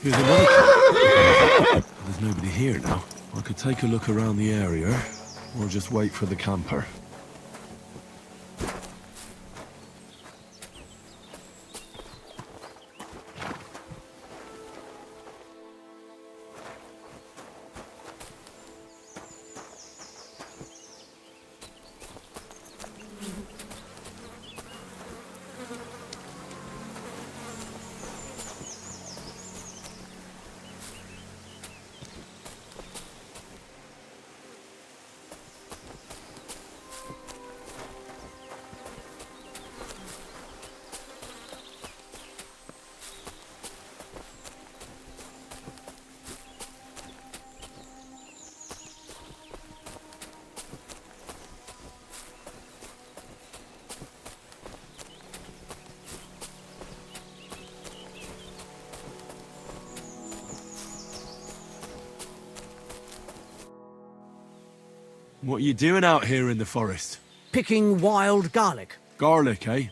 Here's another camp. There's nobody here now. I could take a look around the area, or just wait for the camper. What are you doing out here in the forest? Picking wild garlic. Garlic, eh?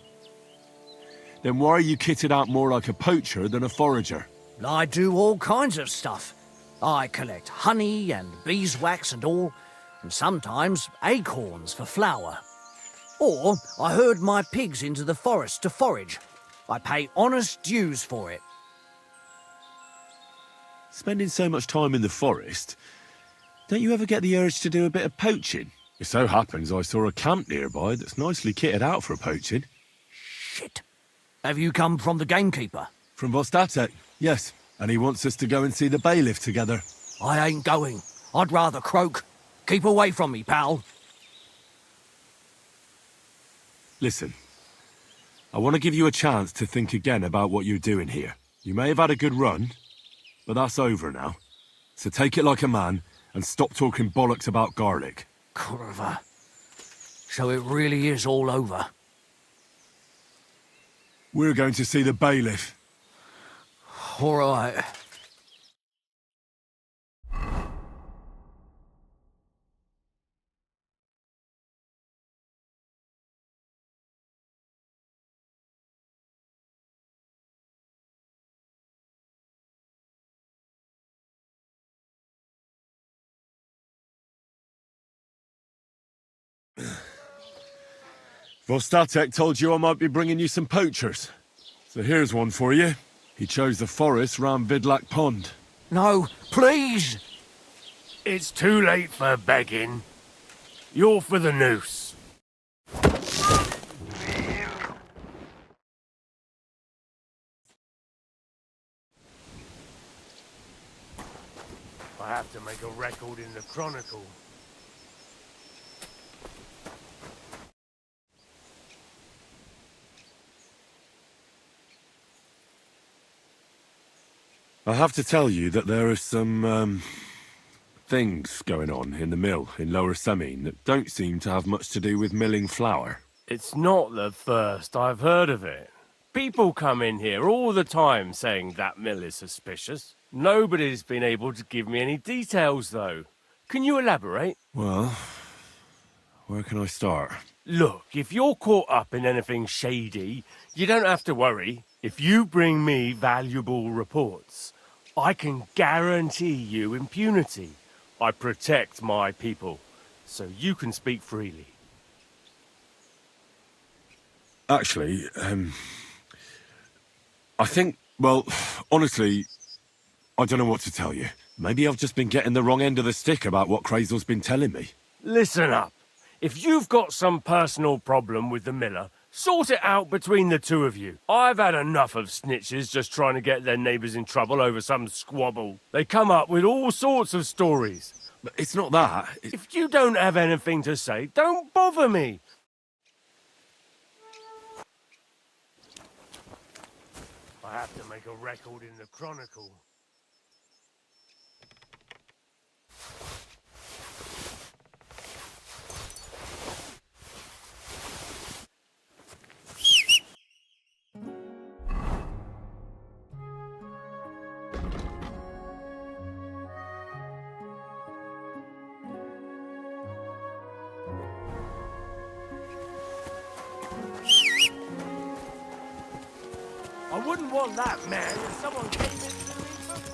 Then why are you kitted out more like a poacher than a forager? I do all kinds of stuff. I collect honey and beeswax and all, and sometimes acorns for flour. Or I herd my pigs into the forest to forage. I pay honest dues for it. Spending so much time in the forest, don't you ever get the urge to do a bit of poaching? It so happens I saw a camp nearby that's nicely kitted out for poaching. Shit. Have you come from the gamekeeper? From Vostatek, yes. And he wants us to go and see the bailiff together. I ain't going. I'd rather croak. Keep away from me, pal. Listen, I want to give you a chance to think again about what you're doing here. You may have had a good run, but that's over now. So take it like a man and stop talking bollocks about garlic. Kurva. So it really is all over. We're going to see the bailiff. All right. Vostatek told you I might be bringing you some poachers. So here's one for you. He chose the forest round Vidlak Pond. No, please! It's too late for begging. You're for the noose. I have to make a record in the Chronicle. I have to tell you that there are some, things going on in the mill in Lower Semine that don't seem to have much to do with milling flour. It's not the first I've heard of it. People come in here all the time saying that mill is suspicious. Nobody's been able to give me any details, though. Can you elaborate? Well, where can I start? Look, if you're caught up in anything shady, you don't have to worry. If you bring me valuable reports, I can guarantee you impunity. I protect my people, so you can speak freely. Actually, I think, well, honestly, I don't know what to tell you. Maybe I've just been getting the wrong end of the stick about what Crazel's been telling me. Listen up. If you've got some personal problem with the miller, sort it out between the two of you. I've had enough of snitches just trying to get their neighbours in trouble over some squabble. They come up with all sorts of stories. But it's not that. If you don't have anything to say, don't bother me. I have to make a record in the Chronicle. I wouldn't want that, man, if someone came into the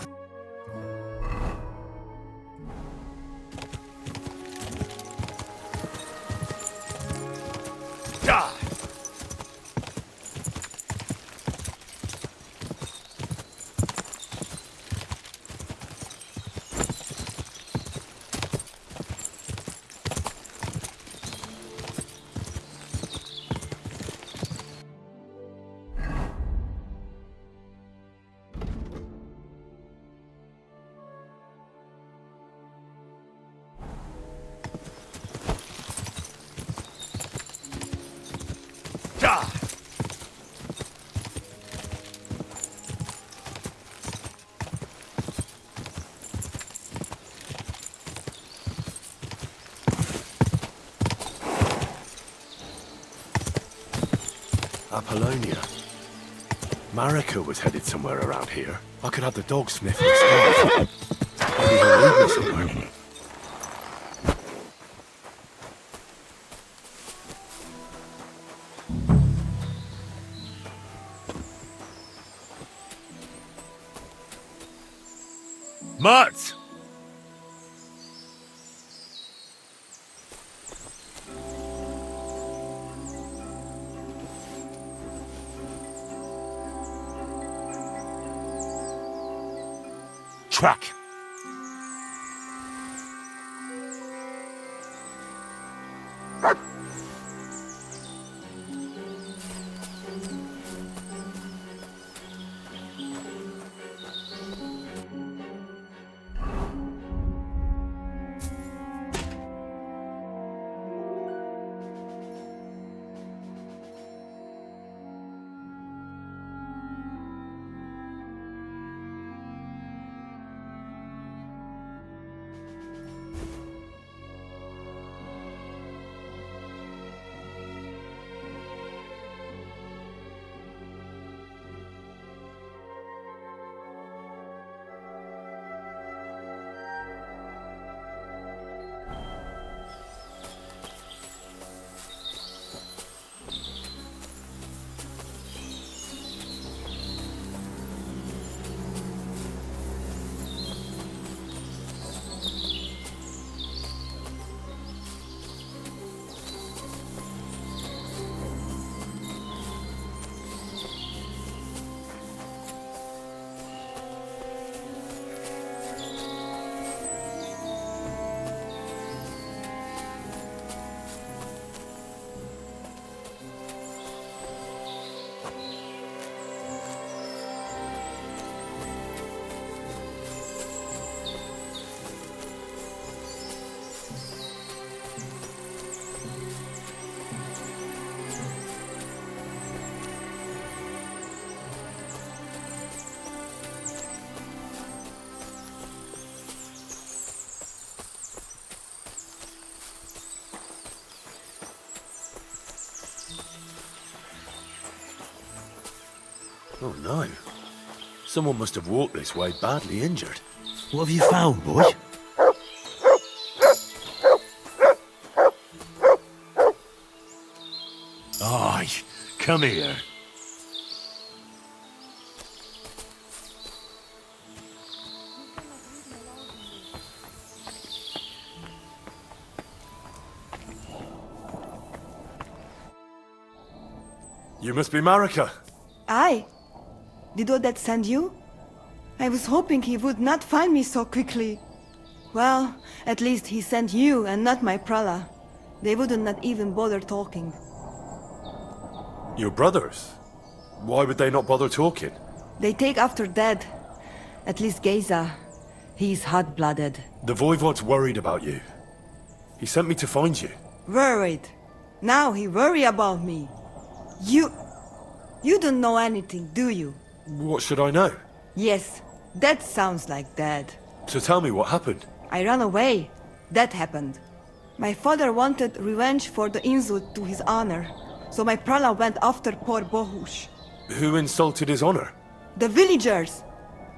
Ja! Apollonia. Marika was headed somewhere around here. I could have the dog sniff and stuff. Maybe he'll lead me somewhere. Mutt! Track. Oh no. Someone must have walked this way badly injured. What have you found, boy? Aye, come here. You must be Marika. Aye. Did Odette send you? I was hoping he would not find me so quickly. Well, at least he sent you and not my prala. They wouldn't not even bother talking. Your brothers? Why would they not bother talking? They take after dead. At least Geza. He's hot-blooded. The Voivod's worried about you. He sent me to find you. Worried. Now he worry about me. You don't know anything, do you? What should I know? Yes, that sounds like Dad. So tell me what happened. I ran away. That happened. My father wanted revenge for the insult to his honor, so my prala went after poor Bohush. Who insulted his honor? The villagers!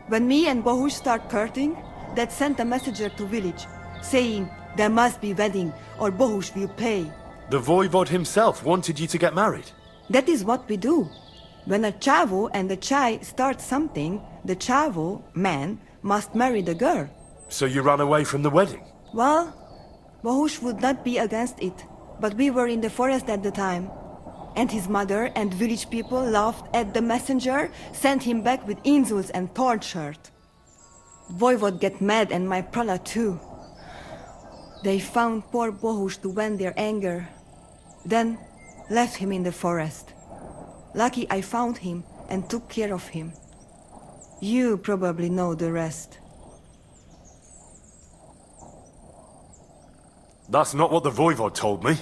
When me and Bohush start courting, Dad sent a messenger to village, saying there must be wedding or Bohush will pay. The Voivod himself wanted you to get married. That is what we do. When a chavo and a chai start something, the chavo, man, must marry the girl. So you ran away from the wedding? Well, Bohush would not be against it, but we were in the forest at the time. And his mother and village people laughed at the messenger, sent him back with insults and tortured. Voivod get mad and my prala too. They found poor Bohush to vent their anger, then left him in the forest. Lucky I found him and took care of him. You probably know the rest. That's not what the Voivod told me.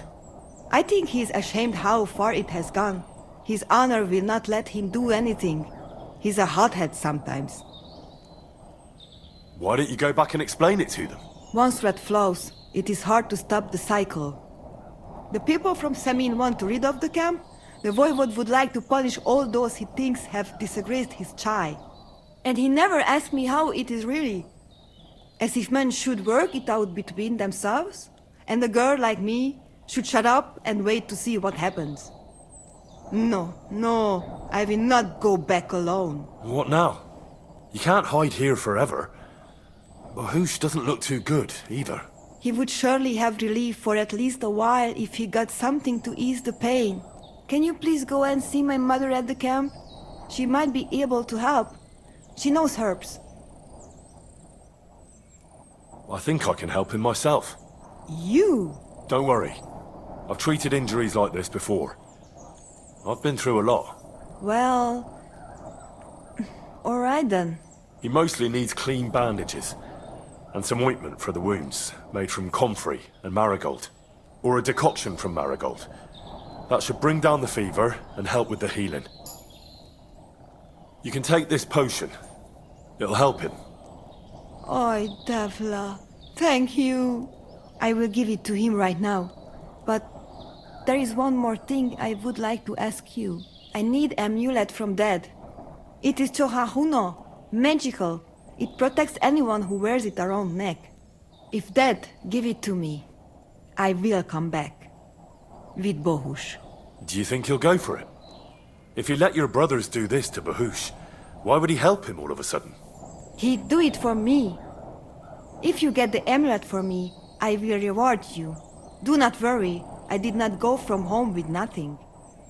I think he's ashamed how far it has gone. His honor will not let him do anything. He's a hothead sometimes. Why don't you go back and explain it to them? Once red flows, it is hard to stop the cycle. The people from Samin want to rid of the camp. The voivode would like to punish all those he thinks have disgraced his chai. And he never asked me how it is really. As if men should work it out between themselves, and a girl like me should shut up and wait to see what happens. No, I will not go back alone. What now? You can't hide here forever. Bahush doesn't look too good, either. He would surely have relief for at least a while if he got something to ease the pain. Can you please go and see my mother at the camp? She might be able to help. She knows herbs. I think I can help him myself. You? Don't worry. I've treated injuries like this before. I've been through a lot. Well... alright then. He mostly needs clean bandages. And some ointment for the wounds, made from comfrey and marigold. Or a decoction from marigold. That should bring down the fever and help with the healing. You can take this potion. It'll help him. Oi, Devla. Thank you. I will give it to him right now. But there is one more thing I would like to ask you. I need amulet from Dead. It is Chohahuno, magical. It protects anyone who wears it around neck. If Dead, give it to me. I will come back. With Bahush. Do you think he'll go for it? If you let your brothers do this to Bahush, why would he help him all of a sudden? He'd do it for me. If you get the amulet for me, I will reward you. Do not worry, I did not go from home with nothing.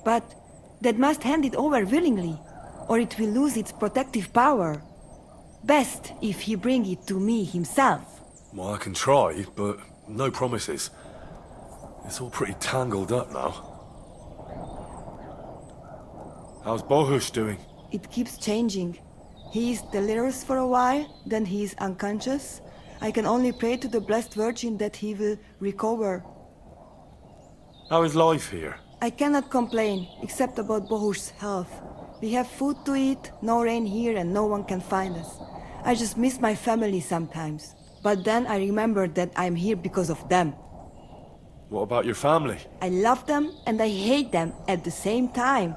But Dead must hand it over willingly, or it will lose its protective power. Best if he bring it to me himself. Well, I can try, but no promises. It's all pretty tangled up now. How's Bahush doing? It keeps changing. He is delirious for a while, then he is unconscious. I can only pray to the Blessed Virgin that he will recover. How is life here? I cannot complain, except about Bahush's health. We have food to eat, no rain here, and no one can find us. I just miss my family sometimes. But then I remember that I'm here because of them. What about your family? I love them and I hate them at the same time.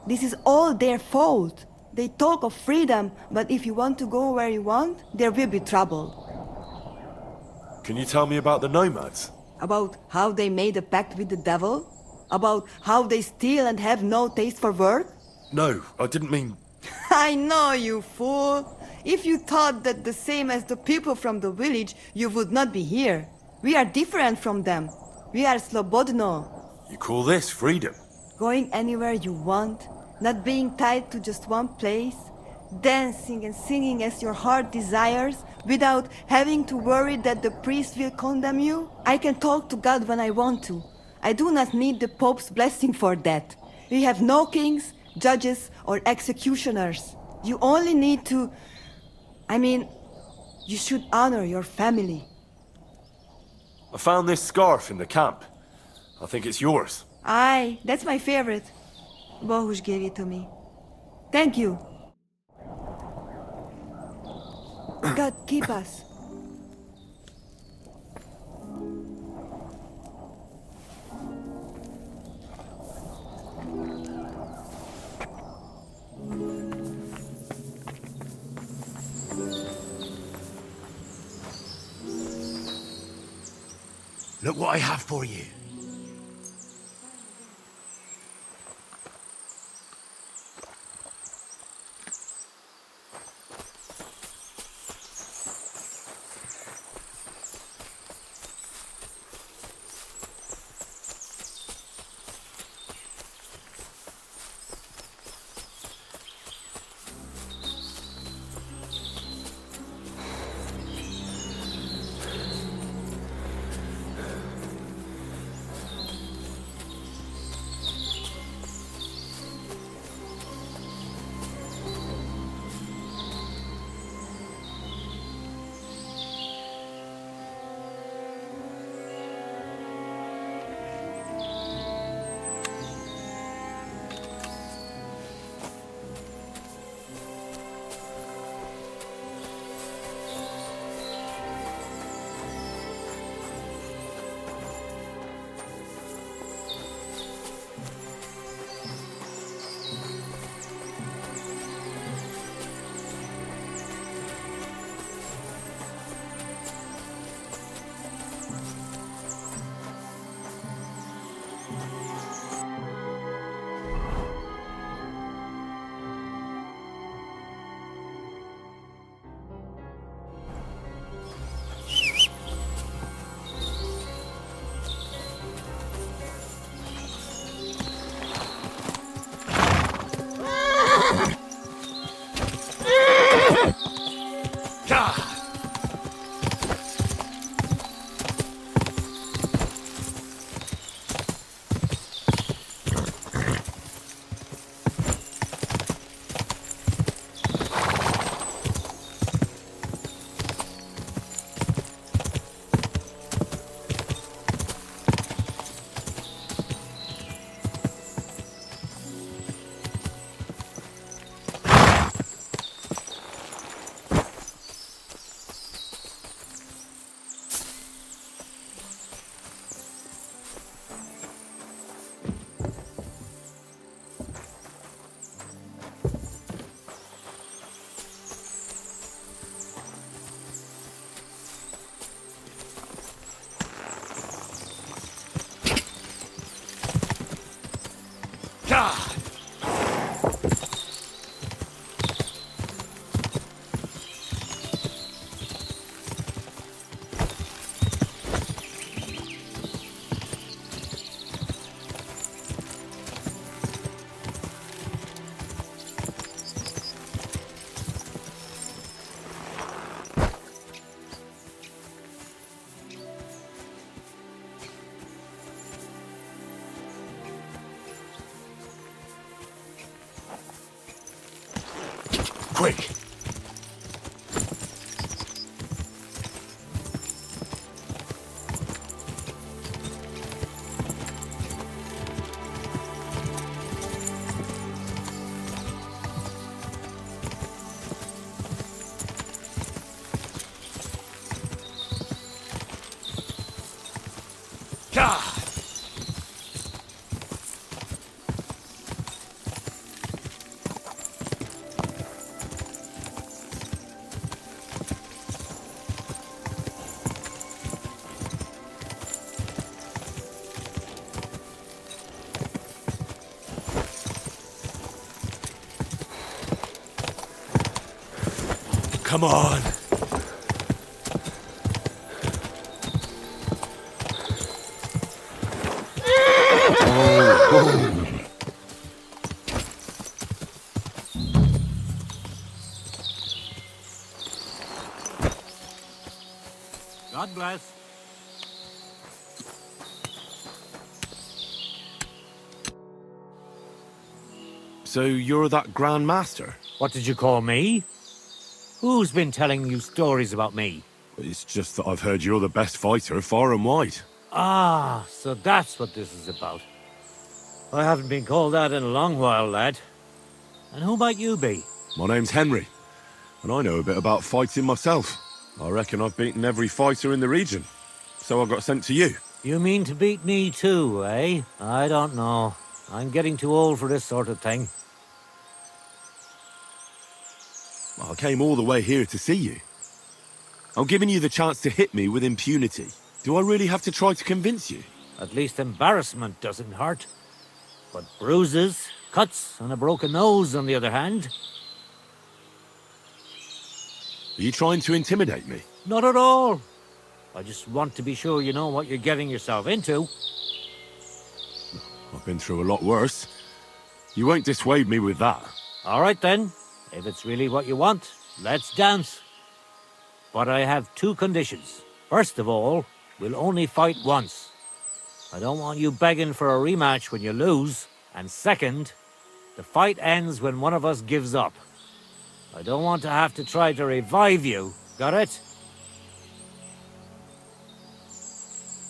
This is all their fault. They talk of freedom, but if you want to go where you want, there will be trouble. Can you tell me about the nomads? About how they made a pact with the devil? About how they steal and have no taste for work? No, I didn't mean... I know, you fool! If you thought that the same as the people from the village, you would not be here. We are different from them. We are slobodno. You call this freedom? Going anywhere you want, not being tied to just one place, dancing and singing as your heart desires, without having to worry that the priest will condemn you. I can talk to God when I want to. I do not need the Pope's blessing for that. We have no kings, judges, or executioners. You only need to... you should honor your family. I found this scarf in the camp. I think it's yours. Aye, that's my favorite. Bahush gave it to me. Thank you. God keep us. Look what I have for you. God! Quick! God! Come on! God bless. So you're that Grand Master? What did you call me? Who's been telling you stories about me? It's just that I've heard you're the best fighter far and wide. Ah, so that's what this is about. I haven't been called that in a long while, lad. And who might you be? My name's Henry, and I know a bit about fighting myself. I reckon I've beaten every fighter in the region, so I got sent to you. You mean to beat me too, eh? I don't know. I'm getting too old for this sort of thing. I came all the way here to see you. I'm giving you the chance to hit me with impunity. Do I really have to try to convince you? At least embarrassment doesn't hurt. But bruises, cuts, and a broken nose, on the other hand... Are you trying to intimidate me? Not at all. I just want to be sure you know what you're getting yourself into. I've been through a lot worse. You won't dissuade me with that. All right then. If it's really what you want, let's dance. But I have two conditions. First of all, we'll only fight once. I don't want you begging for a rematch when you lose. And second, the fight ends when one of us gives up. I don't want to have to try to revive you. Got it?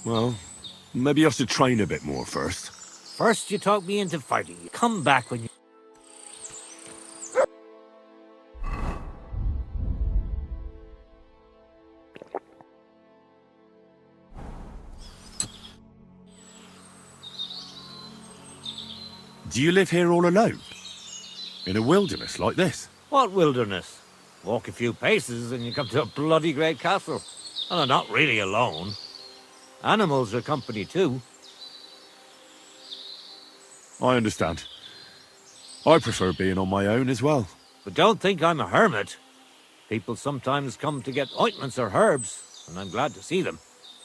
Well, maybe I should train a bit more first. First you talk me into fighting. You come back when you... Do you live here all alone? In a wilderness like this? What wilderness? Walk a few paces and you come to a bloody great castle. And I'm not really alone. Animals are company too. I understand. I prefer being on my own as well. But don't think I'm a hermit. People sometimes come to get ointments or herbs, and I'm glad to see them.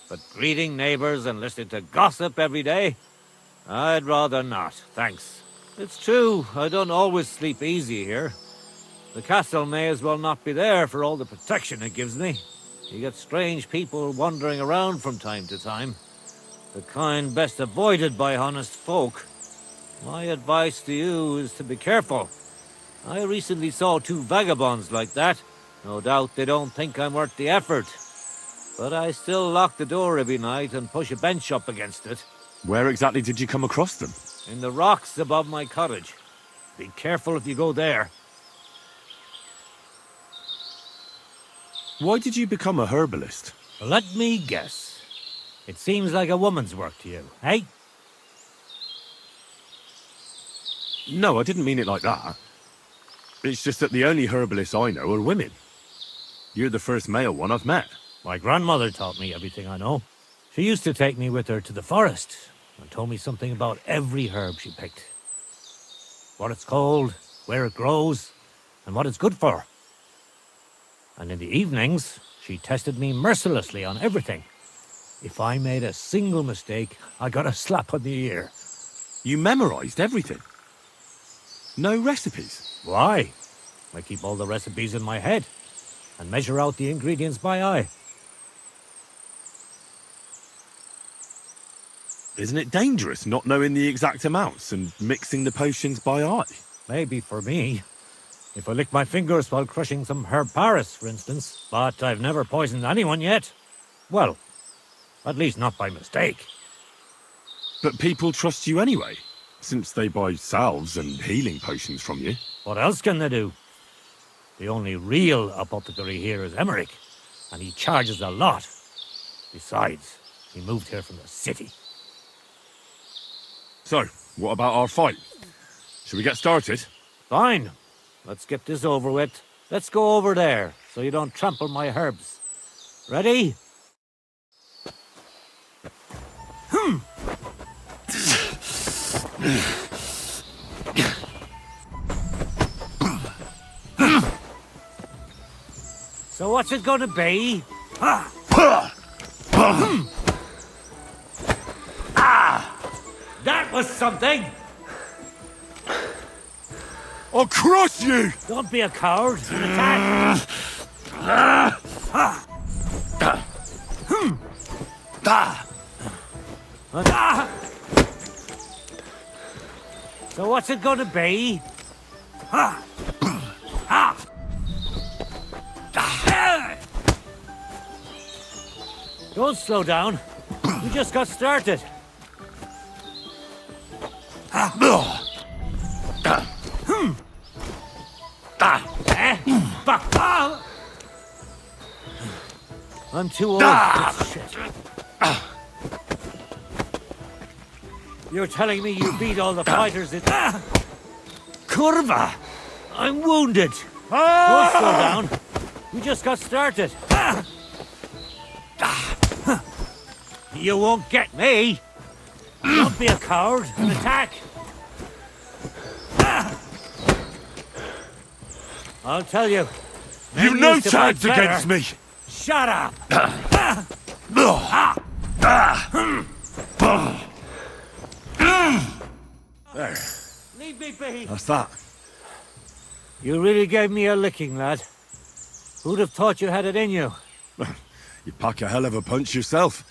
But greeting neighbors and listening to gossip every day? I'd rather not, thanks. It's true, I don't always sleep easy here. The castle may as well not be there for all the protection it gives me. You get strange people wandering around from time to time. The kind best avoided by honest folk. My advice to you is to be careful. I recently saw two vagabonds like that. No doubt they don't think I'm worth the effort. But I still lock the door every night and push a bench up against it. Where exactly did you come across them? In the rocks above my cottage. Be careful if you go there. Why did you become a herbalist? Let me guess. It seems like a woman's work to you, eh? No, I didn't mean it like that. It's just that the only herbalists I know are women. You're the first male one I've met. My grandmother taught me everything I know. She used to take me with her to the forest and told me something about every herb she picked. what it's called, where it grows, and what it's good for. And in the evenings, she tested me mercilessly on everything. If I made a single mistake, I got a slap on the ear. You memorized everything? No recipes? Why? I keep all the recipes in my head and measure out the ingredients by eye. Isn't it dangerous not knowing the exact amounts and mixing the potions by eye? Maybe for me. If I lick my fingers while crushing some herb Paris, for instance. But I've never poisoned anyone yet. Well, at least not by mistake. But people trust you anyway, since they buy salves and healing potions from you. What else can they do? The only real apothecary here is Emmerich, and he charges a lot. Besides, he moved here from the city. So, what about our fight? Should we get started? Fine. Let's get this over with. Let's go over there, so you don't trample my herbs. Ready? So what's it gonna be? That was something! I'll crush you! Don't be a coward and attack! So what's it gonna be? Don't slow down. We just got started. I'm too old for this shit. You're telling me you beat all the fighters in... Curva! I'm wounded! Don't slow down. We just got started. You won't get me! Don't be a coward and attack! I'll tell you. You've no chance against me! Shut up! There, Leave me be! that's that. You really gave me a licking, lad. Who'd have thought you had it in you? You pack a hell of a punch yourself.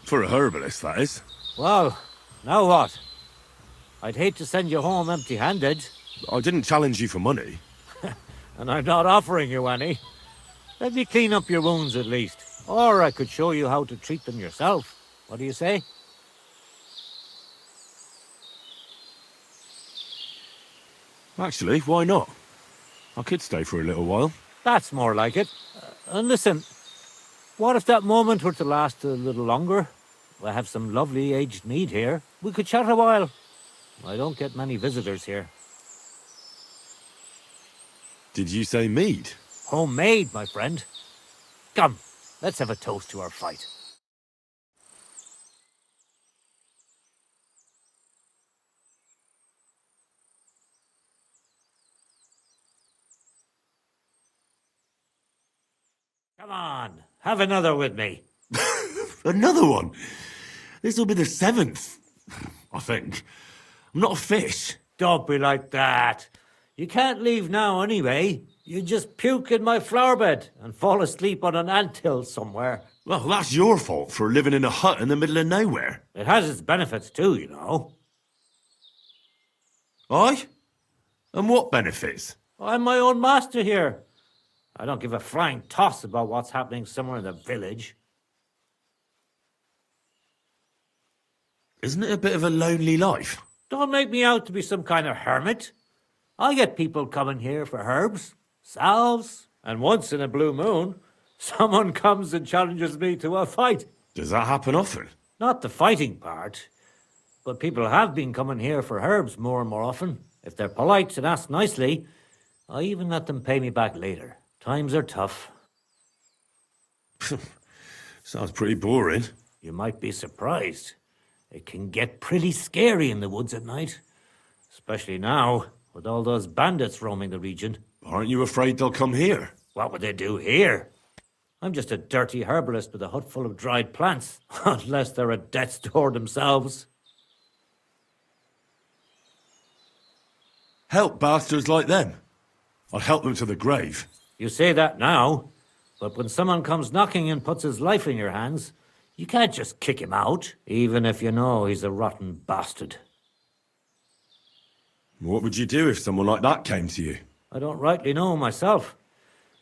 For a herbalist, that is. Well, now what? I'd hate to send you home empty-handed. I didn't challenge you for money. And I'm not offering you any. Let me clean up your wounds at least. Or I could show you how to treat them yourself. What do you say? Actually, why not? I could stay for a little while. That's more like it. And listen, what if that moment were to last a little longer? I have some lovely aged mead here. We could chat a while. I don't get many visitors here. Did you say mead? Homemade, my friend. Come, let's have a toast to our fight. Come on, have another with me. Another one? This'll be the 7th, I think. I'm not a fish. Don't be like that. You can't leave now anyway. You just puke in my flower bed and fall asleep on an anthill somewhere. Well, that's your fault for living in a hut in the middle of nowhere. It has its benefits too, you know. Aye? And what benefits? I'm my own master here. I don't give a flying toss about what's happening somewhere in the village. Isn't it a bit of a lonely life? Don't make me out to be some kind of hermit. I get people coming here for herbs, salves, and once in a blue moon, someone comes and challenges me to a fight. Does that happen often? Not the fighting part, but people have been coming here for herbs more and more often. If they're polite and ask nicely, I even let them pay me back later. Times are tough. Sounds pretty boring. You might be surprised. It can get pretty scary in the woods at night. Especially now. with all those bandits roaming the region. Aren't you afraid they'll come here? What would they do here? I'm just a dirty herbalist with a hut full of dried plants, unless they're at death's door themselves. Help bastards like them. I'd help them to the grave. You say that now, but when someone comes knocking and puts his life in your hands, you can't just kick him out, even if you know he's a rotten bastard. What would you do if someone like that came to you? I don't rightly know myself.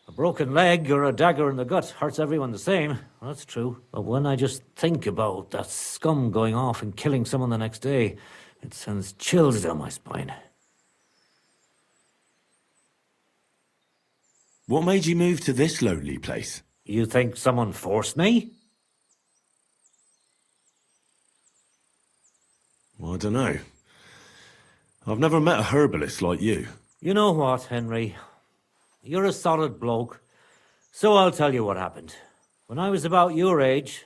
A broken leg or a dagger in the gut hurts everyone the same, that's true. But when I just think about that scum going off and killing someone the next day, it sends chills down my spine. What made you move to this lonely place? You think someone forced me? Well, I don't know. I've never met a herbalist like you. You know what, Henry? You're a solid bloke, so I'll tell you what happened. When I was about your age,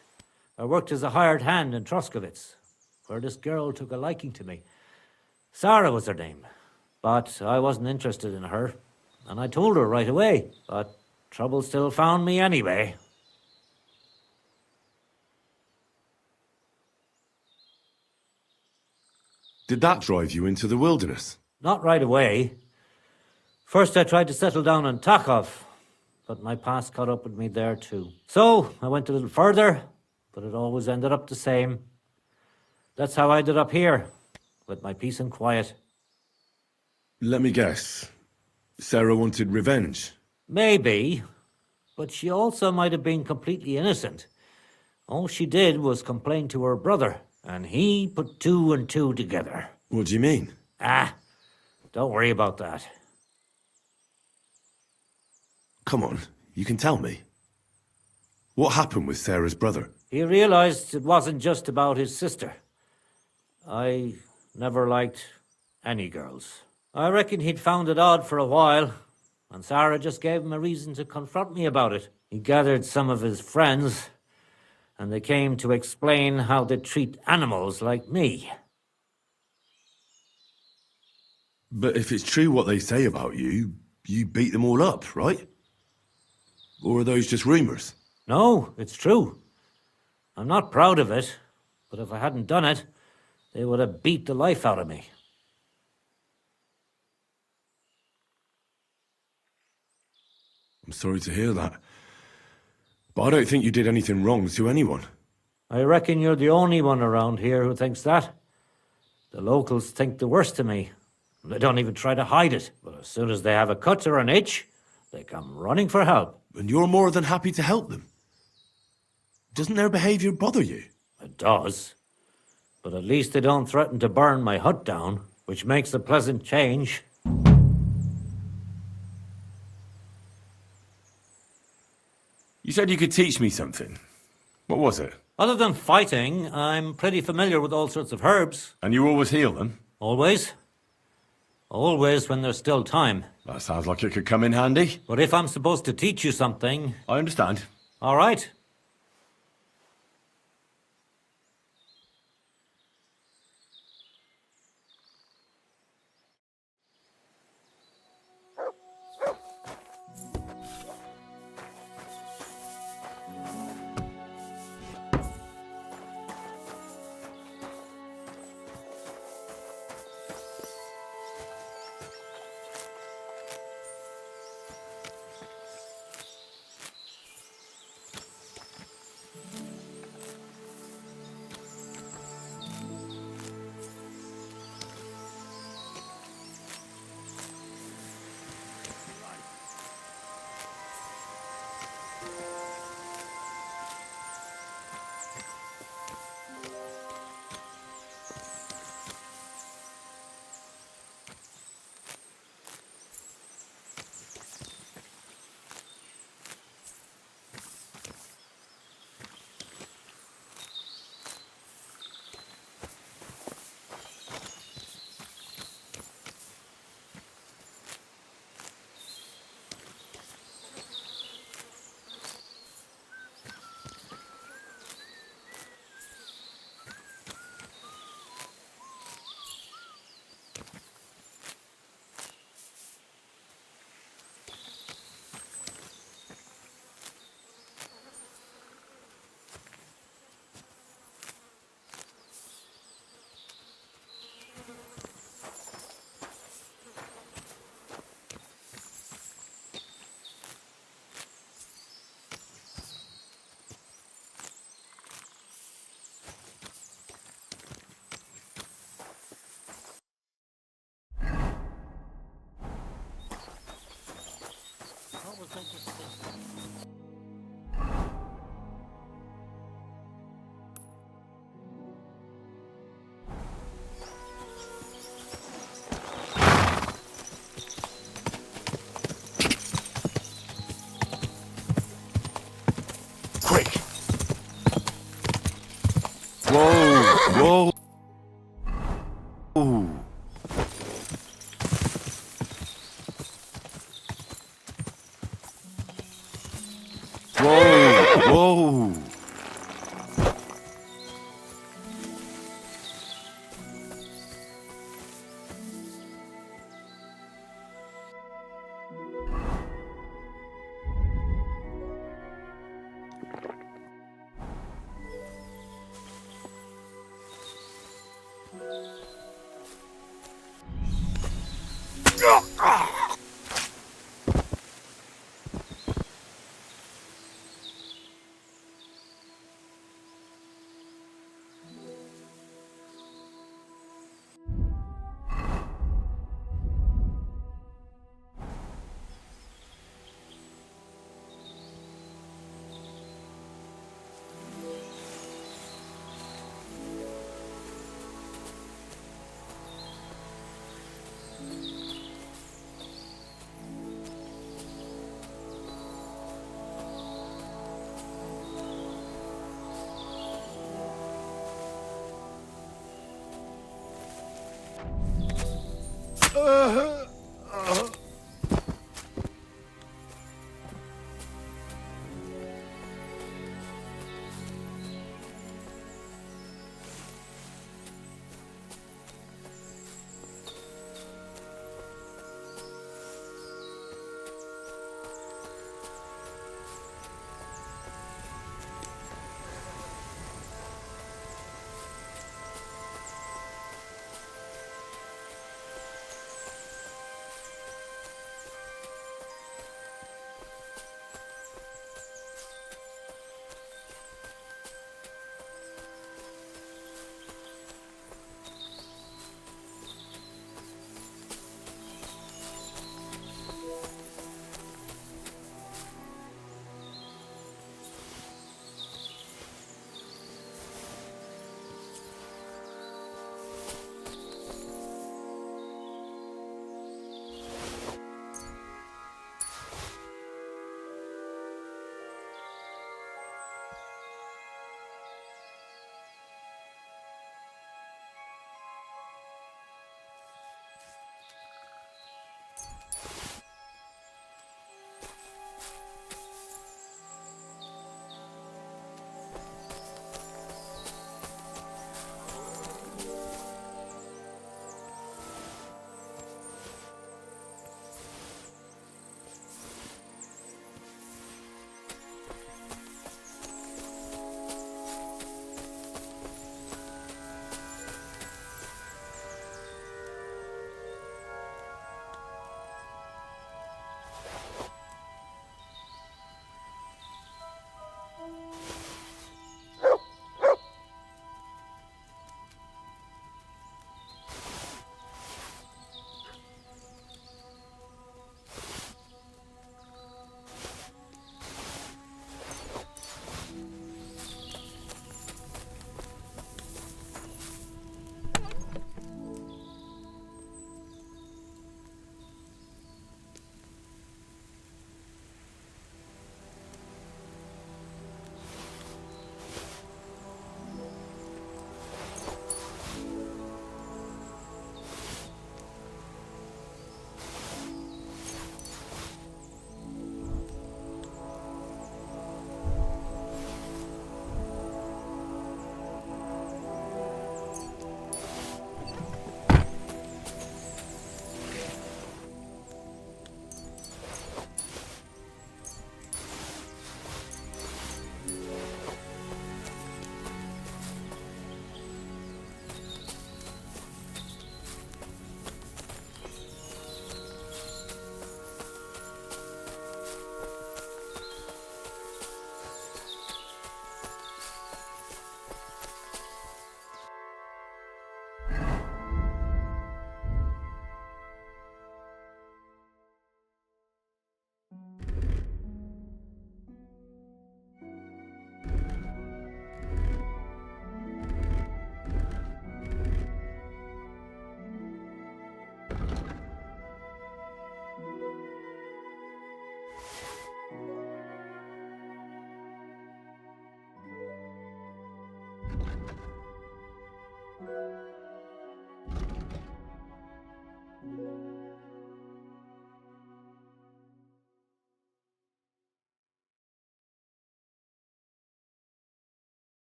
I worked as a hired hand in Troskowitz, where this girl took a liking to me. Sarah was her name, but I wasn't interested in her, and I told her right away, but trouble still found me anyway. Did that drive you into the wilderness? Not right away. First I tried to settle down in Takov, but my past caught up with me there too. So I went a little further, but it always ended up the same. That's how I ended up here, with my peace and quiet. Let me guess. Sarah wanted revenge. Maybe, but she also might have been completely innocent. All she did was complain to her brother, and he put two and two together. What do you mean? Don't worry about that. Come on, you can tell me. What happened with Sarah's brother? He realized it wasn't just about his sister. I never liked any girls. I reckon he'd found it odd for a while, and Sarah just gave him a reason to confront me about it. He gathered some of his friends, and they came to explain how they treat animals like me. But if it's true what they say about you, you beat them all up, right? Or are those just rumors? No, it's true. I'm not proud of it, but if I hadn't done it, they would have beat the life out of me. I'm sorry to hear that. But I don't think you did anything wrong to anyone. I reckon you're the only one around here who thinks that. The locals think the worst of me. They don't even try to hide it. But as soon as they have a cut or an itch, they come running for help. And you're more than happy to help them. Doesn't their behavior bother you? It does. But at least they don't threaten to burn my hut down, which makes a pleasant change. You said you could teach me something. What was it? Other than fighting, I'm pretty familiar with all sorts of herbs. And you always heal them? Always. Always when there's still time. That sounds like it could come in handy. But if I'm supposed to teach you something... I understand. All right.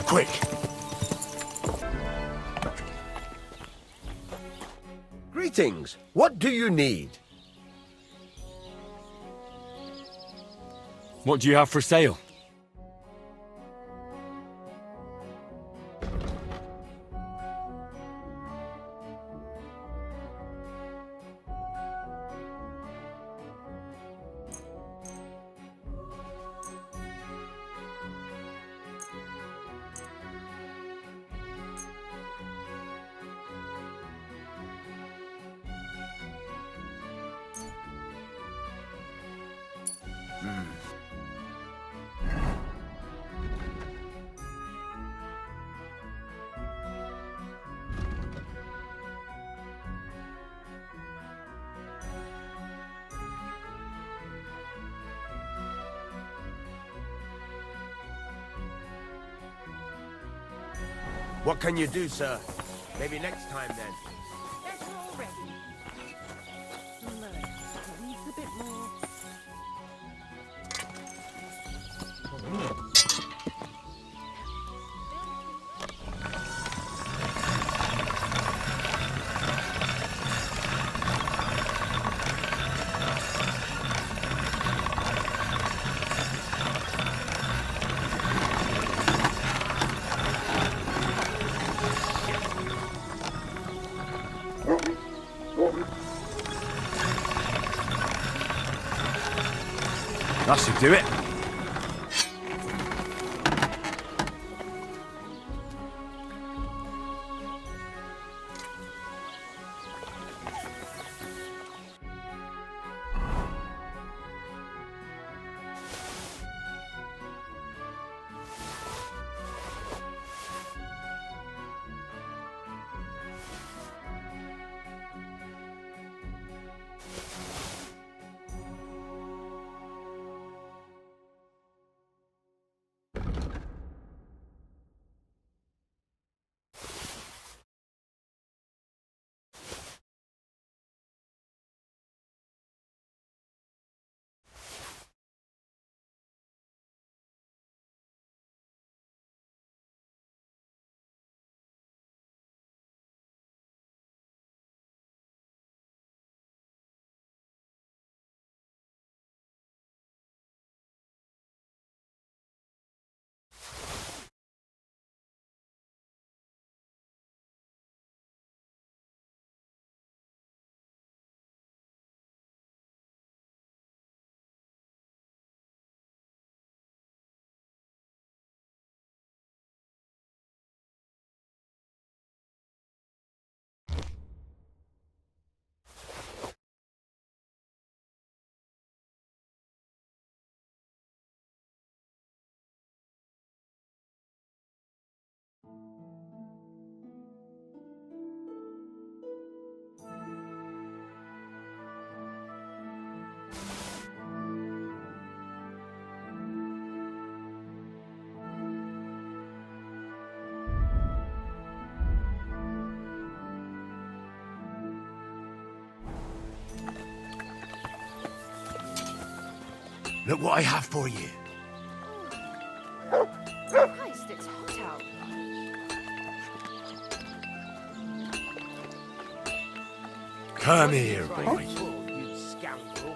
Quick! Greetings. What do you need? What do you have for sale? What can you do, sir? Maybe next time, then. That's all ready. Look, it needs a bit more. That should do it. Look what I have for you. Christ, it's hot out. Come here, boy. You scoundrel.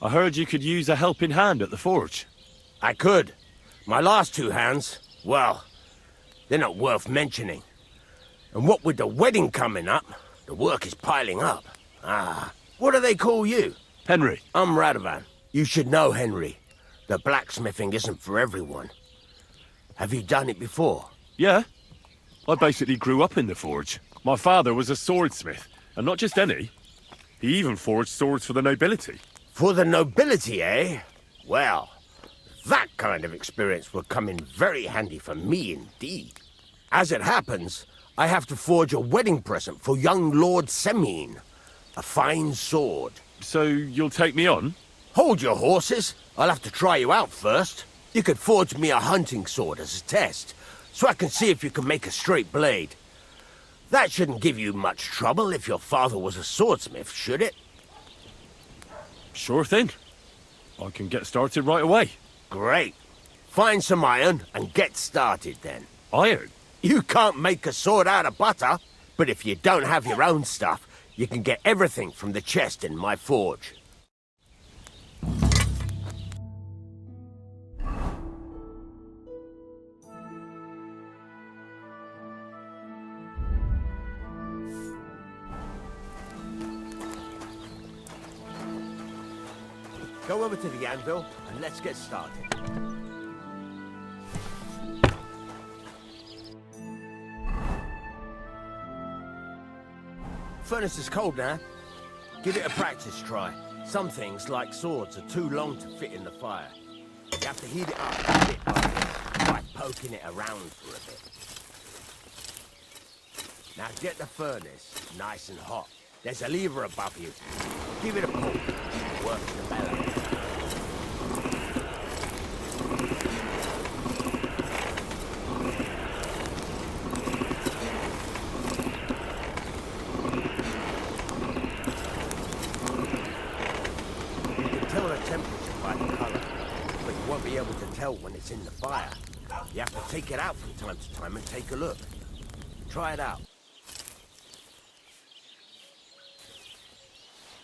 I heard you could use a helping hand at the forge. I could. My last two hands, well, they're not worth mentioning. And what with the wedding coming up, the work is piling up. What do they call you? Henry. I'm Radovan. You should know, Henry. The blacksmithing isn't for everyone. Have you done it before? Yeah. I basically grew up in the forge. My father was a swordsmith, and not just any. He even forged swords for the nobility. For the nobility, eh? Well, that kind of experience will come in very handy for me indeed. As it happens, I have to forge a wedding present for young Lord Semine. A fine sword. So you'll take me on? Hold your horses. I'll have to try you out first. You could forge me a hunting sword as a test, so I can see if you can make a straight blade. That shouldn't give you much trouble if your father was a swordsmith, should it? Sure thing. I can get started right away. Great. Find some iron and get started then. Iron? You can't make a sword out of butter, but if you don't have your own stuff, you can get everything from the chest in my forge. Go over to the anvil and let's get started. Furnace is cold now. Give it a practice try. Some things, like swords, are too long to fit in the fire. You have to heat it up a bit by poking it around for a bit. Now get the furnace nice and hot. There's a lever above you. Give it a pull. Work the bellows. When it's in the fire. You have to take it out from time to time and take a look. Try it out.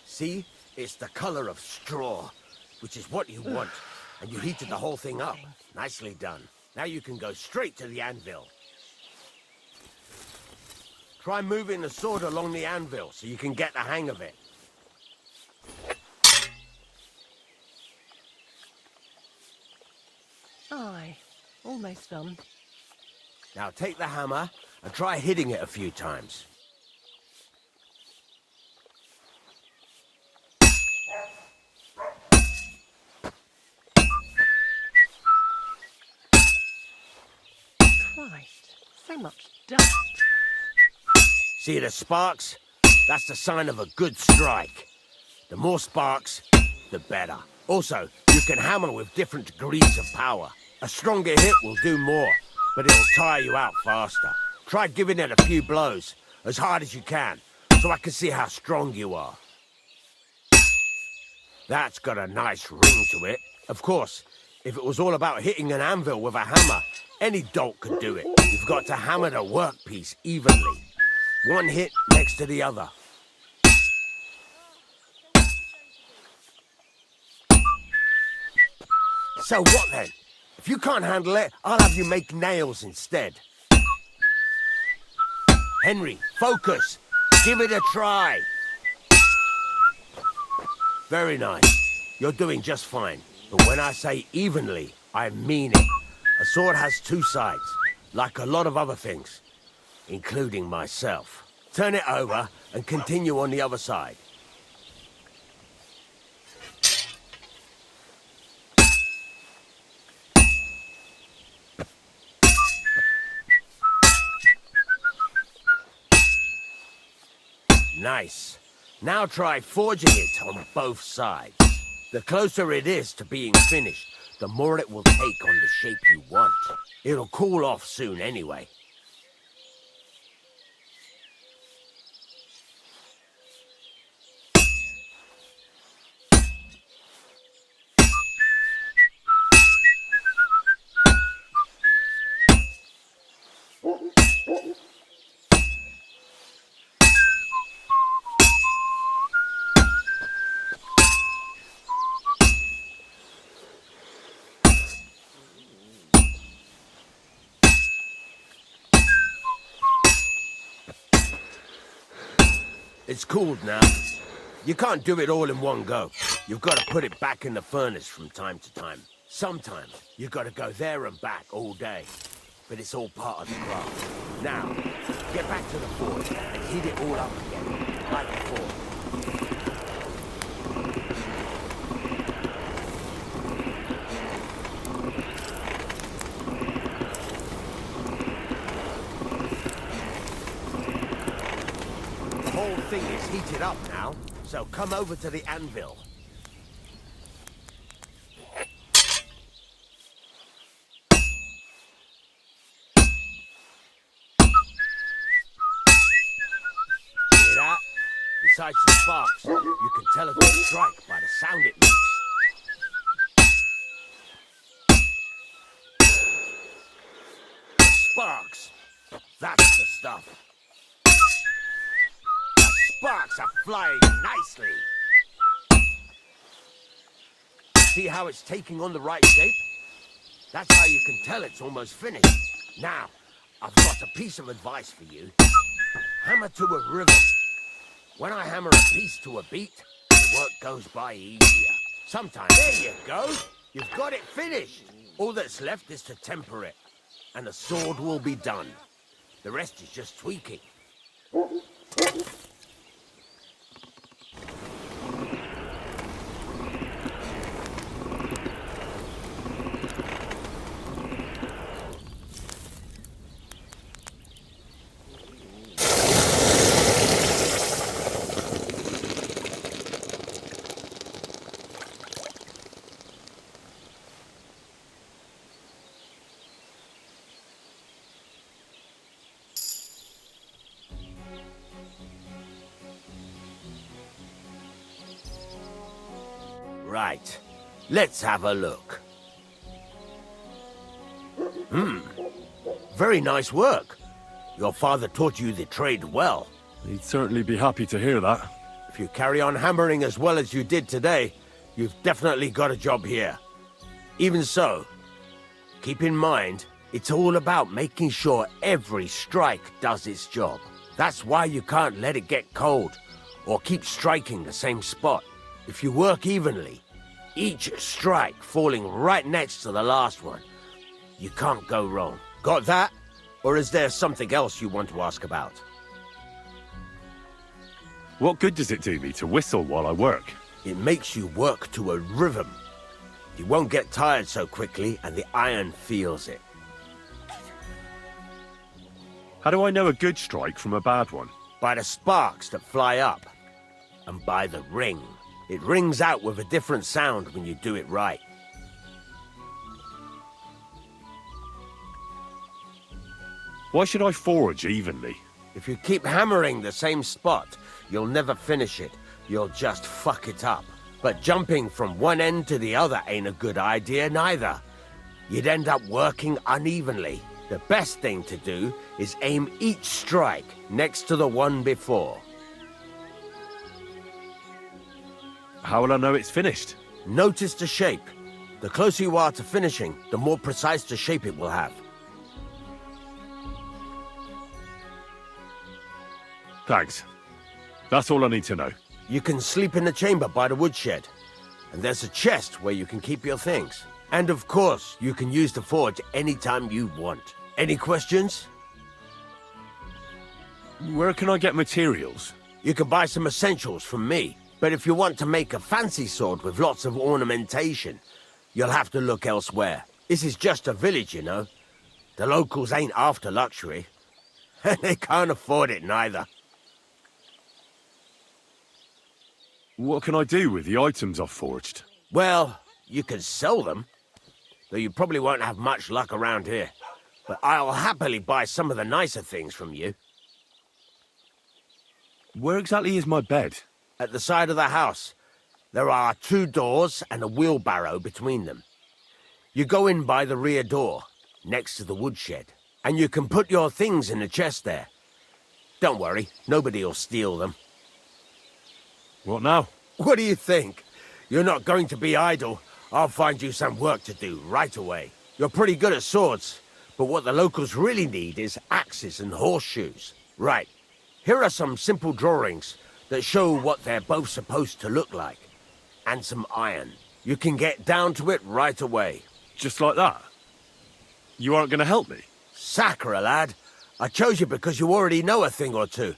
See? It's the color of straw, which is what you want. And you heated the whole thing up. Nicely done. Now you can go straight to the anvil. Try moving the sword along the anvil so you can get the hang of it. Aye, almost done. Now take the hammer and try hitting it a few times. Christ, so much dust. See the sparks? That's the sign of a good strike. The more sparks, the better. Also, you can hammer with different degrees of power. A stronger hit will do more, but it'll tire you out faster. Try giving it a few blows, as hard as you can, so I can see how strong you are. That's got a nice ring to it. Of course, if it was all about hitting an anvil with a hammer, any dolt could do it. You've got to hammer the workpiece evenly. One hit next to the other. So what then? If you can't handle it, I'll have you make nails instead. Henry, focus! Give it a try! Very nice. You're doing just fine. But when I say evenly, I mean it. A sword has two sides, like a lot of other things, including myself. Turn it over and continue on the other side. Nice. Now try forging it on both sides. The closer it is to being finished, the more it will take on the shape you want. It'll cool off soon anyway. It's cooled now. You can't do it all in one go. You've got to put it back in the furnace from time to time. Sometimes you've got to go there and back all day. But it's all part of the craft. Now, get back to the forge and heat it all up again, like before. The whole thing is heated up now, so come over to the anvil. Hear that? Besides the sparks, you can tell a good strike by the sound it makes. Sparks! That's the stuff. Sparks are flying nicely. See how it's taking on the right shape? That's how you can tell it's almost finished. Now, I've got a piece of advice for you. Hammer to a rhythm. When I hammer a piece to a beat, the work goes by easier. Sometimes, there you go. You've got it finished. All that's left is to temper it, and the sword will be done. The rest is just tweaking. Right. Let's have a look. Very nice work. Your father taught you the trade well. He'd certainly be happy to hear that. If you carry on hammering as well as you did today, you've definitely got a job here. Even so, keep in mind, it's all about making sure every strike does its job. That's why you can't let it get cold, or keep striking the same spot. If you work evenly, each strike falling right next to the last one, you can't go wrong. Got that? Or is there something else you want to ask about? What good does it do me to whistle while I work? It makes you work to a rhythm. You won't get tired so quickly, and the iron feels it. How do I know a good strike from a bad one? By the sparks that fly up, and by the ring. It rings out with a different sound when you do it right. Why should I forge evenly? If you keep hammering the same spot, you'll never finish it. You'll just fuck it up. But jumping from one end to the other ain't a good idea neither. You'd end up working unevenly. The best thing to do is aim each strike next to the one before. How will I know it's finished? Notice the shape. The closer you are to finishing, the more precise the shape it will have. Thanks. That's all I need to know. You can sleep in the chamber by the woodshed. And there's a chest where you can keep your things. And of course, you can use the forge anytime you want. Any questions? Where can I get materials? You can buy some essentials from me. But if you want to make a fancy sword with lots of ornamentation, you'll have to look elsewhere. This is just a village, you know. The locals ain't after luxury. And they can't afford it neither. What can I do with the items I've forged? Well, you can sell them. Though you probably won't have much luck around here. But I'll happily buy some of the nicer things from you. Where exactly is my bed? At the side of the house, there are 2 doors and a wheelbarrow between them. You go in by the rear door, next to the woodshed, and you can put your things in the chest there. Don't worry, nobody'll steal them. What now? What do you think? You're not going to be idle. I'll find you some work to do right away. You're pretty good at swords, but what the locals really need is axes and horseshoes. Right, here are some simple drawings that show what they're both supposed to look like. And some iron. You can get down to it right away. Just like that? You aren't going to help me? Sacre, lad. I chose you because you already know a thing or two.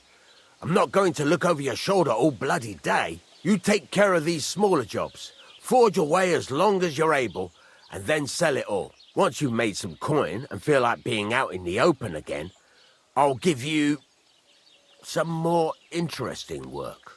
I'm not going to look over your shoulder all bloody day. You take care of these smaller jobs. Forge away as long as you're able, and then sell it all. Once you've made some coin and feel like being out in the open again, I'll give you some more interesting work.